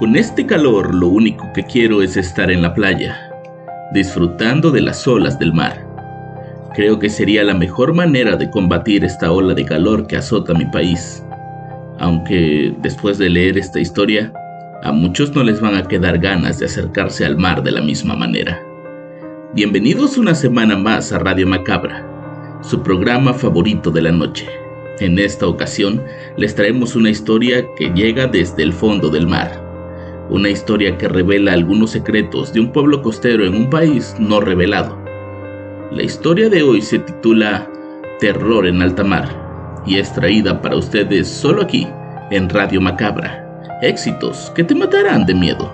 Con este calor, lo único que quiero es estar en la playa, disfrutando de las olas del mar. Creo que sería la mejor manera de combatir esta ola de calor que azota mi país. Aunque después de leer esta historia, a muchos no les van a quedar ganas de acercarse al mar de la misma manera. Bienvenidos una semana más a Radio Macabra, su programa favorito de la noche. En esta ocasión les traemos una historia que llega desde el fondo del mar. Una historia que revela algunos secretos de un pueblo costero en un país no revelado. La historia de hoy se titula Terror en alta mar y es traída para ustedes solo aquí en Radio Macabra. Éxitos que te matarán de miedo.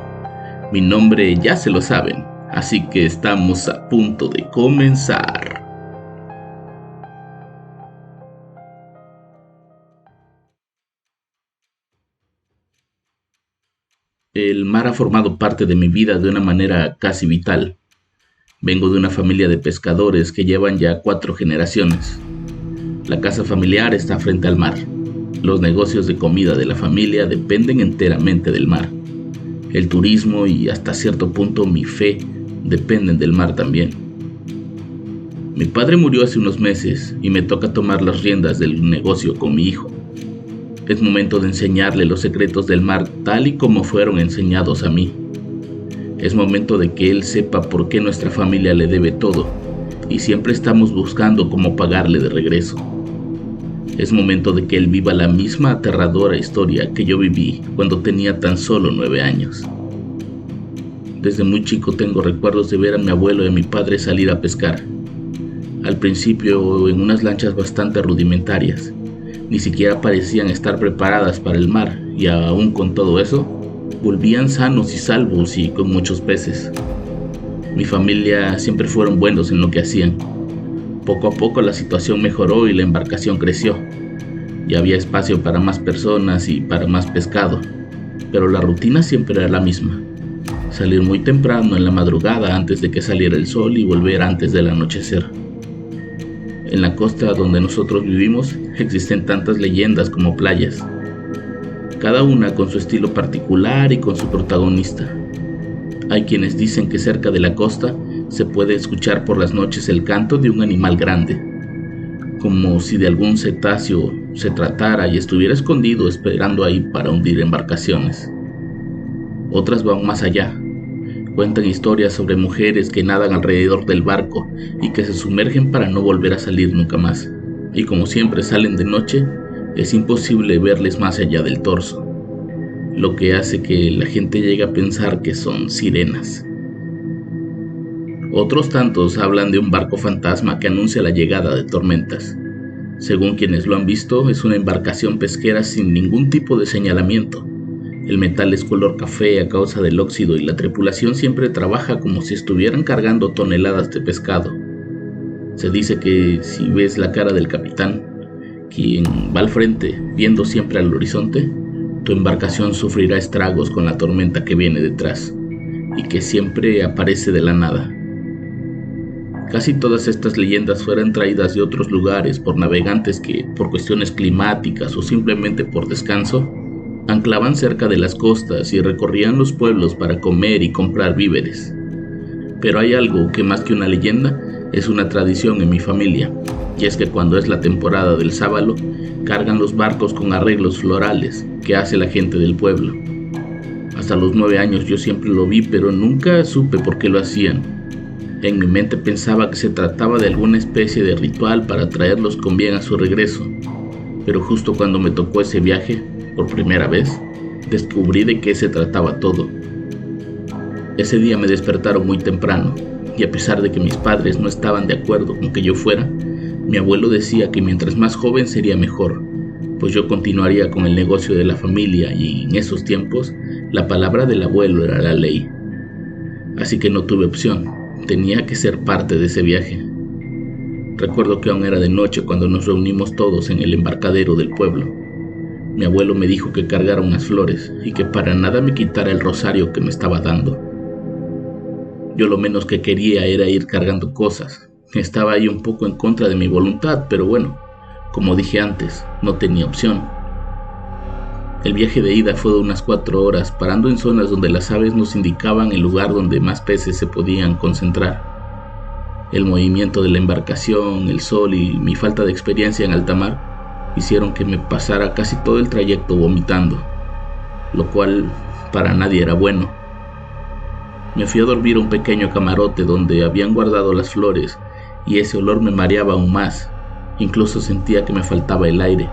Mi nombre ya se lo saben, así que estamos a punto de comenzar. El mar ha formado parte de mi vida de una manera casi vital. Vengo de una familia de pescadores que llevan ya 4 generaciones. La casa familiar está frente al mar. Los negocios de comida de la familia dependen enteramente del mar. El turismo y hasta cierto punto mi fe dependen del mar también. Mi padre murió hace unos meses y me toca tomar las riendas del negocio con mi hijo. Es momento de enseñarle los secretos del mar tal y como fueron enseñados a mí. Es momento de que él sepa por qué nuestra familia le debe todo y siempre estamos buscando cómo pagarle de regreso. Es momento de que él viva la misma aterradora historia que yo viví cuando tenía tan solo 9 años. Desde muy chico tengo recuerdos de ver a mi abuelo y a mi padre salir a pescar. Al principio en unas lanchas bastante rudimentarias. Ni siquiera parecían estar preparadas para el mar y aún con todo eso, volvían sanos y salvos y con muchos peces. Mi familia siempre fueron buenos en lo que hacían. Poco a poco la situación mejoró y la embarcación creció. Ya había espacio para más personas y para más pescado, pero la rutina siempre era la misma. Salir muy temprano en la madrugada antes de que saliera el sol y volver antes del anochecer. En la costa donde nosotros vivimos existen tantas leyendas como playas, cada una con su estilo particular y con su protagonista. Hay quienes dicen que cerca de la costa se puede escuchar por las noches el canto de un animal grande, como si de algún cetáceo se tratara y estuviera escondido esperando ahí para hundir embarcaciones. Otras van más allá. Cuentan historias sobre mujeres que nadan alrededor del barco y que se sumergen para no volver a salir nunca más. Y como siempre salen de noche, es imposible verles más allá del torso, lo que hace que la gente llegue a pensar que son sirenas. Otros tantos hablan de un barco fantasma que anuncia la llegada de tormentas. Según quienes lo han visto, es una embarcación pesquera sin ningún tipo de señalamiento. El metal es color café a causa del óxido y la tripulación siempre trabaja como si estuvieran cargando toneladas de pescado. Se dice que si ves la cara del capitán, quien va al frente viendo siempre al horizonte, tu embarcación sufrirá estragos con la tormenta que viene detrás y que siempre aparece de la nada. Casi todas estas leyendas fueron traídas de otros lugares por navegantes que, por cuestiones climáticas o simplemente por descanso, anclaban cerca de las costas y recorrían los pueblos para comer y comprar víveres. Pero hay algo que más que una leyenda es una tradición en mi familia, y es que cuando es la temporada del sábalo, cargan los barcos con arreglos florales que hace la gente del pueblo. Hasta los 9 años yo siempre lo vi, pero nunca supe por qué lo hacían. En mi mente pensaba que se trataba de alguna especie de ritual para traerlos con bien a su regreso, pero justo cuando me tocó ese viaje, por primera vez, descubrí de qué se trataba todo. Ese día me despertaron muy temprano, y a pesar de que mis padres no estaban de acuerdo con que yo fuera, mi abuelo decía que mientras más joven sería mejor, pues yo continuaría con el negocio de la familia y en esos tiempos la palabra del abuelo era la ley. Así que no tuve opción, tenía que ser parte de ese viaje. Recuerdo que aún era de noche cuando nos reunimos todos en el embarcadero del pueblo. Mi abuelo me dijo que cargara unas flores y que para nada me quitara el rosario que me estaba dando. Yo lo menos que quería era ir cargando cosas. Estaba ahí un poco en contra de mi voluntad, pero bueno, como dije antes, no tenía opción. El viaje de ida fue de unas 4 horas, parando en zonas donde las aves nos indicaban el lugar donde más peces se podían concentrar. El movimiento de la embarcación, el sol y mi falta de experiencia en alta mar hicieron que me pasara casi todo el trayecto vomitando, lo cual para nadie era bueno. Me fui a dormir a un pequeño camarote donde habían guardado las flores y ese olor me mareaba aún más. Incluso sentía que me faltaba el aire.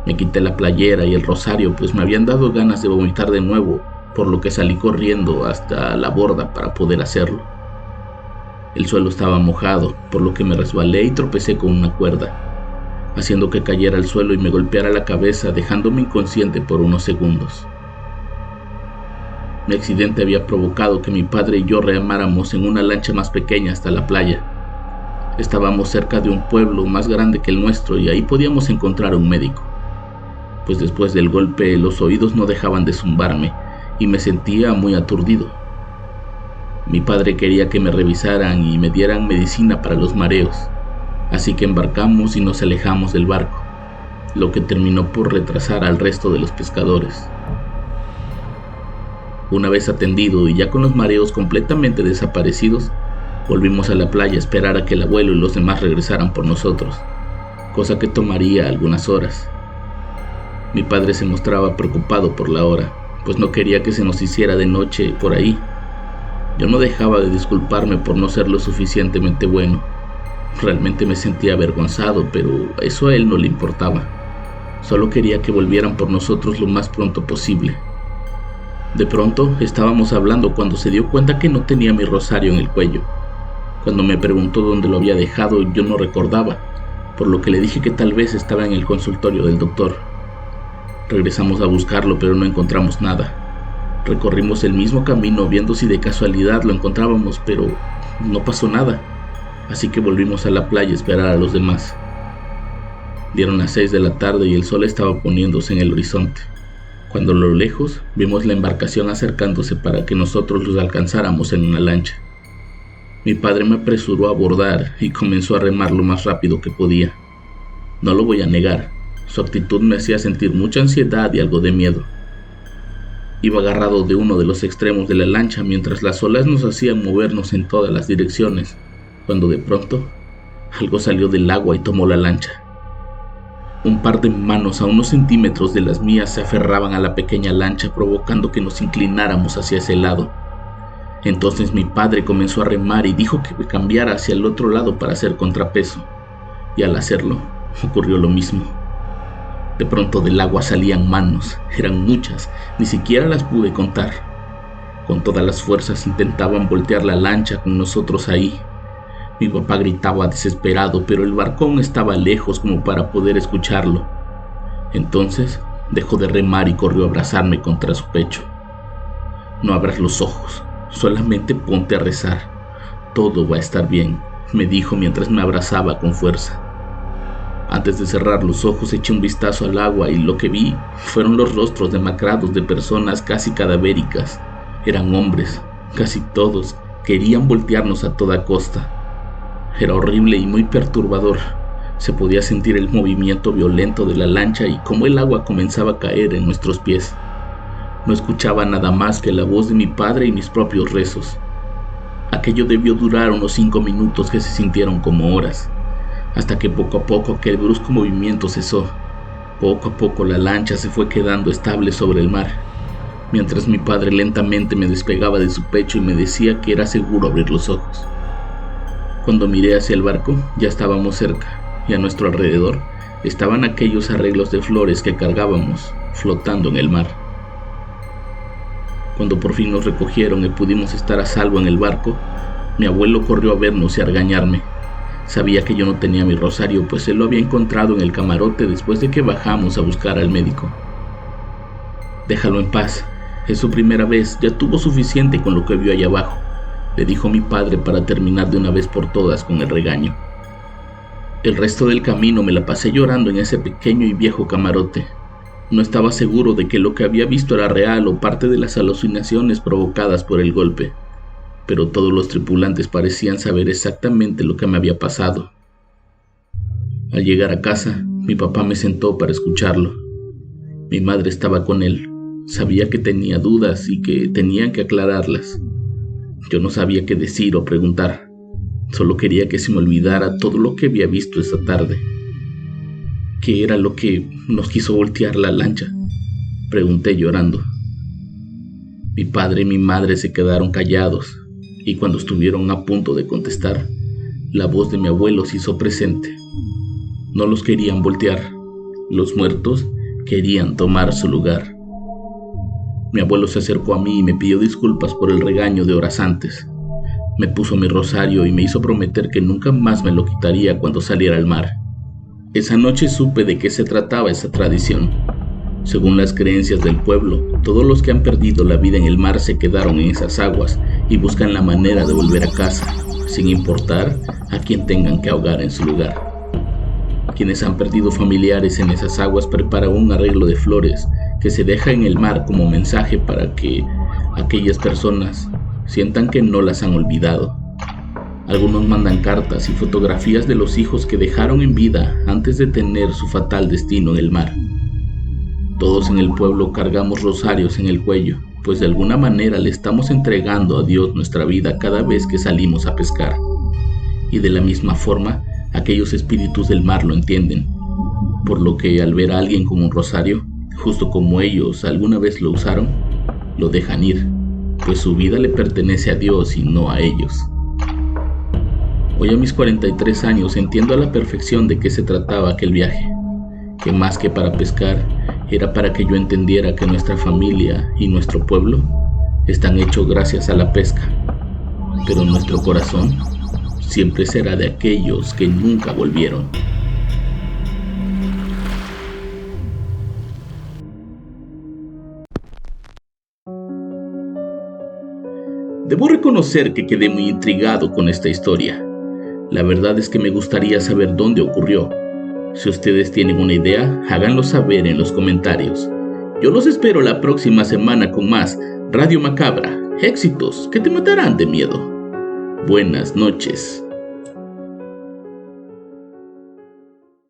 Me quité la playera y el rosario, pues me habían dado ganas de vomitar de nuevo, por lo que salí corriendo hasta la borda para poder hacerlo. El suelo estaba mojado, por lo que me resbalé y tropecé con una cuerda, haciendo que cayera al suelo y me golpeara la cabeza, dejándome inconsciente por unos segundos. Mi accidente había provocado que mi padre y yo remáramos en una lancha más pequeña hasta la playa. Estábamos cerca de un pueblo más grande que el nuestro y ahí podíamos encontrar a un médico, pues después del golpe los oídos no dejaban de zumbarme y me sentía muy aturdido. Mi padre quería que me revisaran y me dieran medicina para los mareos, así que embarcamos y nos alejamos del barco, lo que terminó por retrasar al resto de los pescadores. Una vez atendido y ya con los mareos completamente desaparecidos, volvimos a la playa a esperar a que el abuelo y los demás regresaran por nosotros, cosa que tomaría algunas horas. Mi padre se mostraba preocupado por la hora, pues no quería que se nos hiciera de noche por ahí. Yo no dejaba de disculparme por no ser lo suficientemente bueno. Realmente me sentía avergonzado, pero eso a él no le importaba. Solo quería que volvieran por nosotros lo más pronto posible. De pronto estábamos hablando cuando se dio cuenta que no tenía mi rosario en el cuello. Cuando me preguntó dónde lo había dejado, yo no recordaba, por lo que le dije que tal vez estaba en el consultorio del doctor. Regresamos a buscarlo, pero no encontramos nada. Recorrimos el mismo camino viendo si de casualidad lo encontrábamos, pero no pasó nada. Así que volvimos a la playa a esperar a los demás. Dieron las 6 de la tarde y el sol estaba poniéndose en el horizonte, cuando a lo lejos vimos la embarcación acercándose para que nosotros los alcanzáramos en una lancha. Mi padre me apresuró a abordar y comenzó a remar lo más rápido que podía. No lo voy a negar, su actitud me hacía sentir mucha ansiedad y algo de miedo. Iba agarrado de uno de los extremos de la lancha mientras las olas nos hacían movernos en todas las direcciones, cuando de pronto algo salió del agua y tomó la lancha. Un par de manos a unos centímetros de las mías se aferraban a la pequeña lancha, provocando que nos inclináramos hacia ese lado. Entonces mi padre comenzó a remar y dijo que me cambiara hacia el otro lado para hacer contrapeso, y al hacerlo ocurrió lo mismo. De pronto del agua salían manos, eran muchas, ni siquiera las pude contar. Con todas las fuerzas intentaban voltear la lancha con nosotros ahí. Mi papá gritaba desesperado, pero el barcón estaba lejos como para poder escucharlo. Entonces dejó de remar y corrió a abrazarme contra su pecho. No abras los ojos, solamente ponte a rezar. Todo va a estar bien, me dijo mientras me abrazaba con fuerza. Antes de cerrar los ojos eché un vistazo al agua y lo que vi fueron los rostros demacrados de personas casi cadavéricas. Eran hombres, casi todos, querían voltearnos a toda costa. Era horrible y muy perturbador. Se podía sentir el movimiento violento de la lancha y cómo el agua comenzaba a caer en nuestros pies. No escuchaba nada más que la voz de mi padre y mis propios rezos. Aquello debió durar unos 5 minutos que se sintieron como horas, hasta que poco a poco aquel brusco movimiento cesó. Poco a poco la lancha se fue quedando estable sobre el mar, mientras mi padre lentamente me despegaba de su pecho y me decía que era seguro abrir los ojos. Cuando miré hacia el barco, ya estábamos cerca, y a nuestro alrededor estaban aquellos arreglos de flores que cargábamos, flotando en el mar. Cuando por fin nos recogieron y pudimos estar a salvo en el barco, mi abuelo corrió a vernos y a regañarme. Sabía que yo no tenía mi rosario, pues él lo había encontrado en el camarote después de que bajamos a buscar al médico. Déjalo en paz, es su primera vez, ya tuvo suficiente con lo que vio allá abajo, le dijo mi padre para terminar de una vez por todas con el regaño. El resto del camino me la pasé llorando en ese pequeño y viejo camarote. No estaba seguro de que lo que había visto era real o parte de las alucinaciones provocadas por el golpe, pero todos los tripulantes parecían saber exactamente lo que me había pasado. Al llegar a casa, mi papá me sentó para escucharlo. Mi madre estaba con él. Sabía que tenía dudas y que tenían que aclararlas. Yo no sabía qué decir o preguntar. Solo quería que se me olvidara todo lo que había visto esa tarde. ¿Qué era lo que nos quiso voltear la lancha?, pregunté llorando. Mi padre y mi madre se quedaron callados, y cuando estuvieron a punto de contestar, la voz de mi abuelo se hizo presente. No los querían voltear. Los muertos querían tomar su lugar. Mi abuelo se acercó a mí y me pidió disculpas por el regaño de horas antes. Me puso mi rosario y me hizo prometer que nunca más me lo quitaría cuando saliera al mar. Esa noche supe de qué se trataba esa tradición. Según las creencias del pueblo, todos los que han perdido la vida en el mar se quedaron en esas aguas y buscan la manera de volver a casa, sin importar a quién tengan que ahogar en su lugar. Quienes han perdido familiares en esas aguas preparan un arreglo de flores que se deja en el mar como mensaje para que aquellas personas sientan que no las han olvidado. Algunos mandan cartas y fotografías de los hijos que dejaron en vida antes de tener su fatal destino en el mar. Todos en el pueblo cargamos rosarios en el cuello, pues de alguna manera le estamos entregando a Dios nuestra vida cada vez que salimos a pescar. Y de la misma forma, aquellos espíritus del mar lo entienden, por lo que al ver a alguien con un rosario, justo como ellos alguna vez lo usaron, lo dejan ir, pues su vida le pertenece a Dios y no a ellos. Hoy a mis 43 años entiendo a la perfección de qué se trataba aquel viaje, que más que para pescar, era para que yo entendiera que nuestra familia y nuestro pueblo están hechos gracias a la pesca, pero nuestro corazón siempre será de aquellos que nunca volvieron. Debo reconocer que quedé muy intrigado con esta historia. La verdad es que me gustaría saber dónde ocurrió. Si ustedes tienen una idea, háganlo saber en los comentarios. Yo los espero la próxima semana con más Radio Macabra, éxitos que te matarán de miedo. Buenas noches.